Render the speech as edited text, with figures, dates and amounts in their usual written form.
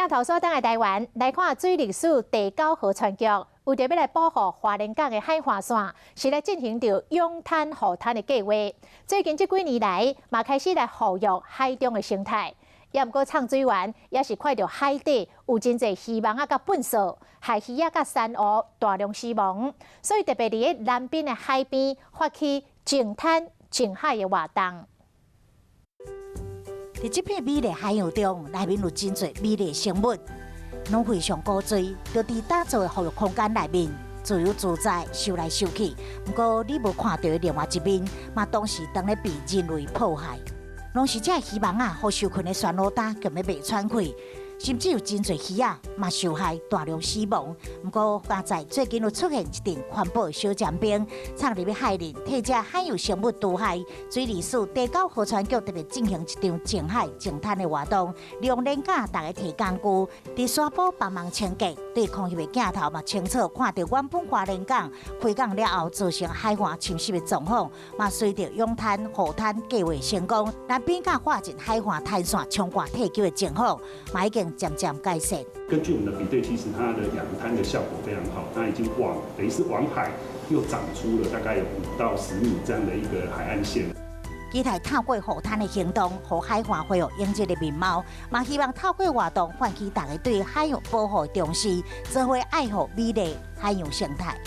镜头所等的台湾来看水利署第9河川局，为着要来保护花莲港的海岸线，是来进行着拥滩护滩的计划。最近这几年来，嘛开始来保育海中的生态。也毋过，唱水员也是看到海底有真侪鱼网啊、甲粪扫，海鱼啊、甲珊瑚大量死亡，所以特别伫咧南边的海边发起净滩净海的活动。 伫这片美丽海洋中，内面有真侪美丽生物，拢非常古锥，就伫打造的保育空间内面自由自在，收来收去。不过，你无看到的另外一面，嘛当时当咧被人类迫害，拢是这鱼网啊，互受困的旋螺担根本袂喘气。 甚至有真侪鱼啊，嘛受害大量死亡。不过，现在最近又出现一阵环保小尖兵，藏入去海里，替这海洋生物毒害。水利署第9河川局特别进行一场净海净滩的活动，利用连架大家提工具，伫沙坡帮忙清洁。对空翕的镜头嘛，清楚看到原本花莲港开港了后造成海岸侵蚀的状况，嘛随着拥滩护滩计划成功，南边甲划进海岸滩线冲挂退休的情况，嘛已经 渐渐改善。根据我们的比对，其实它的养滩的效果非常好，它已经等于是往海又长出了大概有5到10米这样的一个海岸线。期待透过护滩的行动，和海岸恢复应有的面貌，嘛希望透过活动唤起大家对海洋保护的重视，做伙爱护美丽海洋生态。